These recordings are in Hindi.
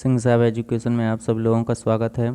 सिंह साहब एजुकेशन में आप सब लोगों का स्वागत है।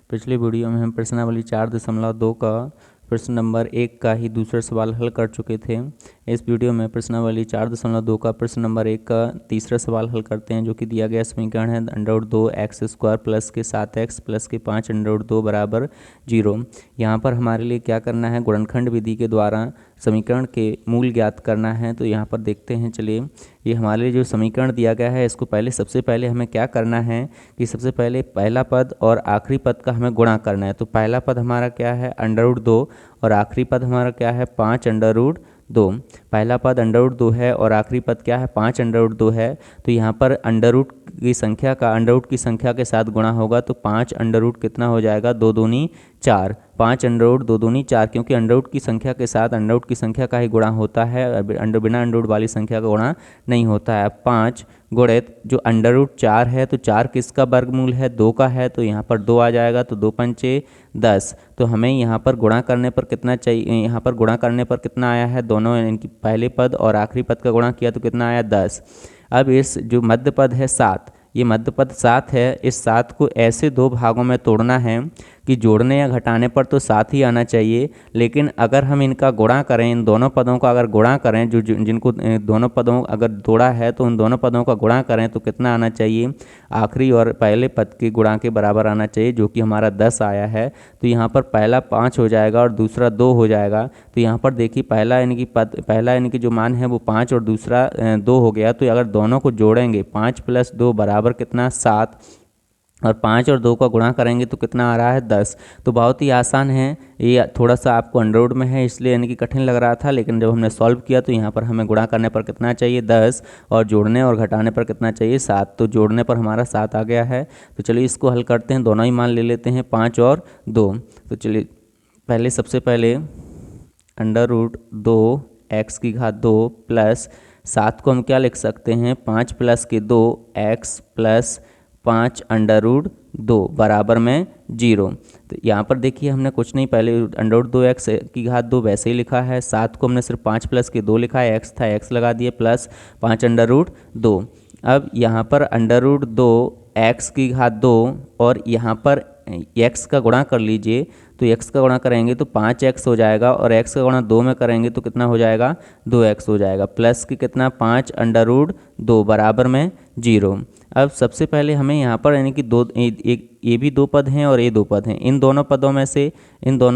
पिछली वीडियो में हम प्रश्नावली 4.2 का प्रश्न नंबर 1 का ही दूसरा सवाल हल कर चुके थे। इस वीडियो में प्रश्नावली 4.2 का प्रश्न नंबर 1 का तीसरा सवाल हल करते हैं, जो कि दिया गया समीकरण है √2x² प्लस के 7x प्लस के 5 √2 बराबर 0। यहाँ पर हमारे लिए क्या करना है, गुणनखंड विधि के द्वारा समीकरण के मूल ज्ञात करना है। तो यहाँ पर देखते हैं, चलिए ये हमारे लिए जो समीकरण दिया गया है इसको सबसे पहले हमें क्या करना है कि सबसे पहले पहला पद और आखिरी पद का हमें गुणा करना है। तो पहला पद हमारा क्या है √2 और आखिरी पद हमारा क्या है 5 √2। पहला पद √2 है और आखिरी पद क्या है 5 √2 है। तो यहाँ पर अंडर की संख्या के साथ गुणा होगा तो 5 √ कितना हो जाएगा, 2 दूनी 4। 5 √ 2 दूनी 4, क्योंकि √ की संख्या के साथ √ की संख्या का ही गुणा होता है, बिना √ वाली संख्या का गुणा नहीं होता है। 5 गुणित जो √4 है, तो 4 किसका वर्गमूल है, 2 का है, तो यहाँ पर 2 आ जाएगा। तो 2 पंचे 10। तो हमें यहाँ पर गुणा करने पर कितना चाहिए, यहाँ पर गुणा करने पर कितना आया है, दोनों इनकी पहले पद और आखिरी पद का गुणा किया तो कितना आया 10। अब इस जो मध्य पद है 7, ये मध्य पद 7 है, इस 7 को ऐसे दो भागों में तोड़ना है कि जोड़ने या घटाने पर तो 7 ही आना चाहिए, लेकिन अगर हम इनका गुणा करें, इन दोनों पदों का अगर गुणा करें, जिनको दोनों पदों अगर जोड़ा है तो उन दोनों पदों का गुणा करें तो कितना आना चाहिए, आखिरी और पहले पद के गुणा के बराबर आना चाहिए, जो कि हमारा 10 आया है। तो यहाँ पर पहला 5 हो जाएगा और दूसरा 2 हो जाएगा। तो यहाँ पर देखिए पहला यानी कि जो मान है वो 5 और दूसरा 2 हो गया। तो अगर दोनों को जोड़ेंगे 5 + 2 बराबर कितना 7, और 5 और 2 का गुणा करेंगे तो कितना आ रहा है 10। तो बहुत ही आसान है, ये थोड़ा सा आपको अंडरवुड में है इसलिए यानी कि कठिन लग रहा था, लेकिन जब हमने सॉल्व किया तो यहाँ पर हमें गुणा करने पर कितना चाहिए 10 और जोड़ने और घटाने पर कितना चाहिए 7। तो जोड़ने पर हमारा 7 आ गया है। तो चलिए इसको हल करते हैं, दोनों ही मान ले लेते हैं 5 और 2। तो चलिए सबसे पहले √2x² प्लस 7 को हम क्या लिख सकते हैं, 5 + 2 x प्लस 5 √2 बराबर में 0। तो यहाँ पर देखिए हमने कुछ नहीं, पहले √2x² वैसे ही लिखा है, 7 को हमने सिर्फ 5 + 2 लिखा है, x था x लगा दिए प्लस 5 √2। अब यहाँ पर √2x² और यहाँ पर x का गुणा कर लीजिए। तो x का गुणा करेंगे तो 5x हो जाएगा और x का गुणा 2 में करेंगे तो कितना हो जाएगा 2x हो जाएगा, प्लस कि कितना 5 √2 बराबर में 0। अब सबसे पहले हमें यहाँ पर यानी कि ये भी 2 पद हैं और ये 2 पद हैं, इन दोनों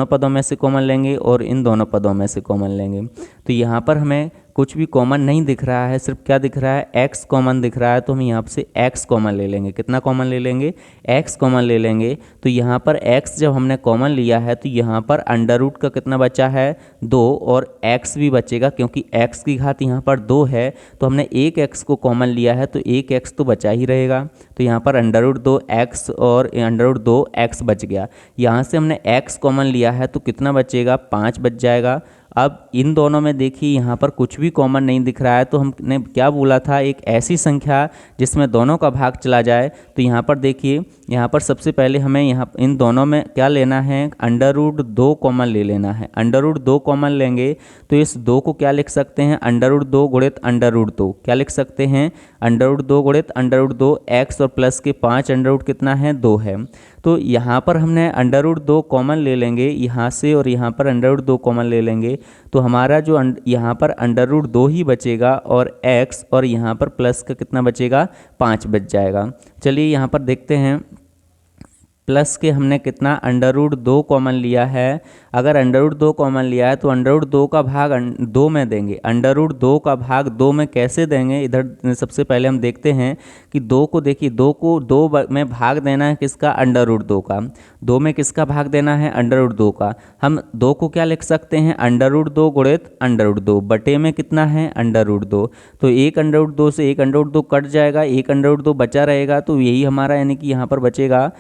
पदों में से कॉमन लेंगे और इन दोनों पदों में से कॉमन लेंगे। तो यहाँ पर हमें कुछ भी कॉमन नहीं दिख रहा है, सिर्फ क्या दिख रहा है x कॉमन दिख रहा है। तो हम यहाँ से x कॉमन ले लेंगे, कितना कॉमन ले लेंगे, x कॉमन ले लेंगे। तो यहाँ पर x जब हमने कॉमन लिया है तो यहाँ पर √ का कितना बचा है 2 और x भी बचेगा, क्योंकि x की घात यहाँ पर 2 है। तो हमने एक x को कॉमन लिया है तो एक x तो बचा ही रहेगा। तो यहाँ पर √2x और √2x बच गया। यहाँ से हमने x कॉमन लिया है तो कितना बचेगा 5 बच जाएगा। अब इन दोनों में देखिए यहाँ पर कुछ भी कॉमन नहीं दिख रहा है, तो हमने क्या बोला था, एक ऐसी संख्या जिसमें दोनों का भाग चला जाए। तो यहाँ पर देखिए, यहाँ पर सबसे पहले हमें यहाँ इन दोनों में क्या लेना है, √2 कॉमन ले लेना है। √2 कॉमन लेंगे तो इस 2 को क्या लिख सकते हैं, √2 गुणित √2 क्या लिख सकते हैं, √2 गुणित √2 x और प्लस के 5 √ कितना है 2 है। तो यहाँ पर हमने √2 कॉमन ले लेंगे यहाँ से और यहाँ पर √2 कॉमन ले लेंगे, तो हमारा जो यहाँ पर √2 ही बचेगा और x और यहाँ पर प्लस का कितना बचेगा 5 बच जाएगा। चलिए यहाँ पर देखते हैं, प्लस के हमने कितना √2 कॉमन लिया है। अगर √2 कॉमन लिया है तो √2 का भाग 2 में देंगे। √2 का भाग 2 में कैसे देंगे, इधर सबसे पहले हम देखते हैं कि 2 को देखिए, 2 को 2 में भाग देना है किसका, √2 का। 2 में किसका भाग देना है, √2 का। हम 2 को क्या लिख सकते हैं, √2 गुणित √2 बटे में कितना है √2। तो एक √2 से एक √2 कट जाएगा, एक √2 बचा रहेगा। तो यही हमारा यानी कि यहाँ पर बचेगा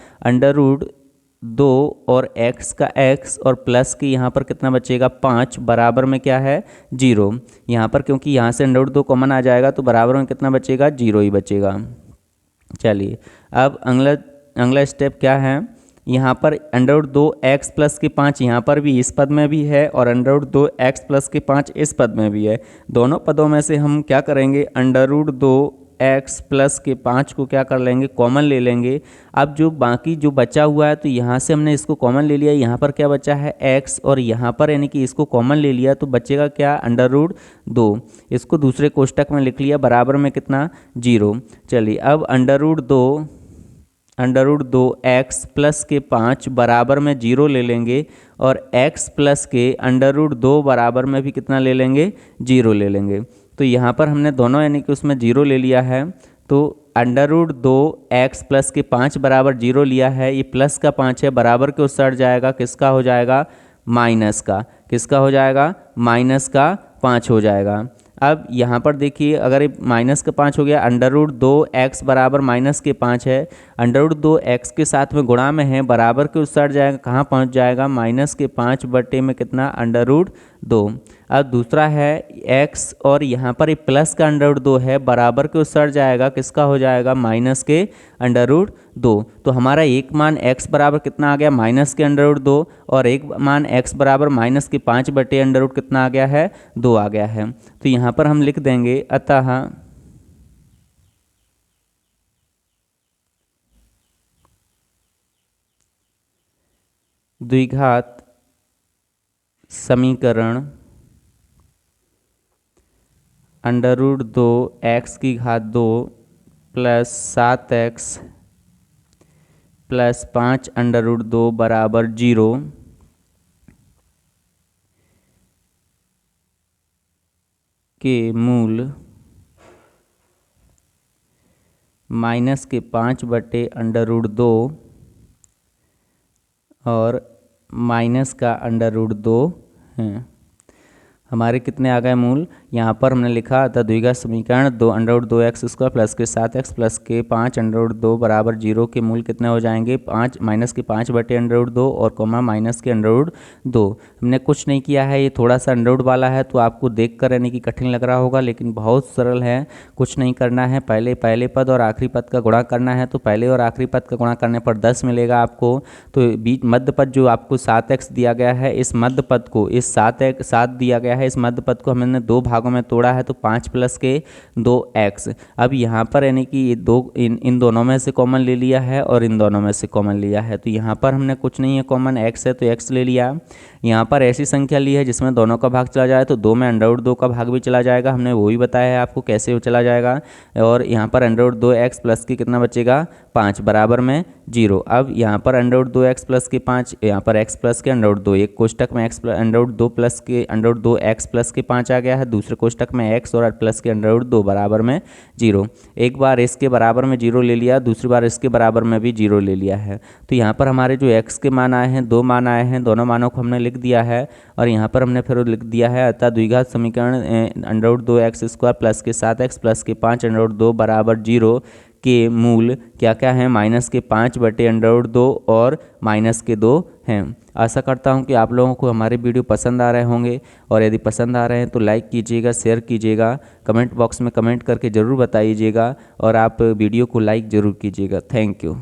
√2 और x का x और प्लस की यहाँ पर कितना बचेगा 5 बराबर में क्या है 0। यहाँ पर क्योंकि यहाँ से √2 कॉमन आ जाएगा तो बराबर में कितना बचेगा 0 ही बचेगा। चलिए अब अगला स्टेप क्या है, यहाँ पर √2x प्लस के 5 यहाँ पर भी इस पद में भी है और √2x प्लस के 5 इस पद में भी है। दोनों पदों में से हम क्या करेंगे, √2 एक्स प्लस के 5 को क्या कर लेंगे, कॉमन ले लेंगे। अब जो बाकी जो बचा हुआ है तो यहाँ से हमने इसको कॉमन ले लिया, यहाँ पर क्या बचा है एक्स, और यहाँ पर यानी कि इसको कॉमन ले लिया तो बचेगा क्या, √2। इसको दूसरे कोष्टक में लिख लिया, बराबर में कितना, 0। चलिए अब √2 एक्स प्लस के 5 बराबर में 0 ले लेंगे, और x प्लस के √2 बराबर में भी कितना ले लेंगे, 0 ले लेंगे। तो यहाँ पर हमने दोनों यानी कि उसमें 0 ले लिया है, तो √2 एक्स प्लस के 5 बराबर 0 लिया है, ये प्लस का 5 है, बराबर के उस साइड जाएगा, किसका हो जाएगा, माइनस का, किसका हो जाएगा, माइनस का 5 हो जाएगा। अब यहाँ पर देखिए अगर ये माइनस का 5 हो गया, √2 एक्स बराबर माइनस के 5 है, √2 एक्स के साथ में गुणा में है, बराबर के उस साइड जाएगा, कहाँ पहुँच जाएगा, माइनस के 5 बटे में कितना, √2। अब दूसरा है x, और यहाँ पर ये प्लस का √2 है, बराबर के उस साइड जाएगा, किसका हो जाएगा, माइनस के √2। तो हमारा एक मान x बराबर कितना आ गया, माइनस के √2, और एक मान x बराबर माइनस के 5 बटे √ कितना आ गया है, 2 आ गया है। तो यहाँ पर हम लिख देंगे अतः द्विघात समीकरण √2 x की घात 2 प्लस 7x प्लस 5 √2 बराबर 0 के मूल माइनस के 5 बटे √2 और माइनस का √2 हैं। हमारे कितने आ गए मूल, यहाँ पर हमने लिखा था द्विघात समीकरण √2x² प्लस के 7x प्लस के 5 √2 बराबर 0 के मूल कितने हो जाएंगे, 5 माइनस के 5 बटे √2 और कोमा माइनस के √2। हमने कुछ नहीं किया है, ये थोड़ा सा √ वाला है तो आपको देख कर यानी कि कठिन लग रहा होगा, लेकिन बहुत सरल है। कुछ नहीं करना है, पहले पद और आखिरी पद का गुणा करना है, तो पहले और आखिरी पद का गुणा करने पर 10 मिलेगा आपको। तो बीच मध्य पद जो आपको 7x दिया गया है, इस मध्य पद को, इस 7 दिया गया है, इस मध्य पद को हमने 2 भागों में तोड़ा है, तो 5 प्लस के 2x। अब यहाँ पर यानी कि ये इन दोनों में से कॉमन ले लिया है और इन दोनों में से कॉमन लिया है, तो यहाँ पर हमने कुछ नहीं है कॉमन, x है तो x ले लिया। यहाँ पर ऐसी संख्या ली है जिसमें दोनों का भाग चला जाए, तो 2 में √2 का भाग भी चला जाएगा, हमने वो भी बताया है आपको कैसे वो चला जाएगा। और यहाँ पर √2x प्लस की कितना बचेगा, 5 बराबर में 0। अब यहाँ पर √2x प्लस के 5, यहाँ पर x प्लस के √2, एक कोष्टक में √2 प्लस के √2x प्लस के 5 आ गया है, दूसरे कोष्टक में x और प्लस के √2 बराबर में 0। एक बार इसके बराबर में 0 ले लिया, दूसरी बार इसके बराबर में भी 0 ले लिया है। तो यहाँ पर हमारे जो x के मान आए हैं, 2 मान आए हैं, दोनों मानों को हमने लिख दिया है, और यहाँ पर हमने फिर लिख दिया है अतः द्विघात समीकरण √2x² प्लस के 7x प्लस के 5 √2 बराबर 0 के मूल क्या क्या हैं, माइनस के 5 बटे √2 और माइनस के 2 हैं। आशा करता हूं कि आप लोगों को हमारे वीडियो पसंद आ रहे होंगे, और यदि पसंद आ रहे हैं तो लाइक कीजिएगा, शेयर कीजिएगा, कमेंट बॉक्स में कमेंट करके ज़रूर बताइएगा, और आप वीडियो को लाइक ज़रूर कीजिएगा। Thank you.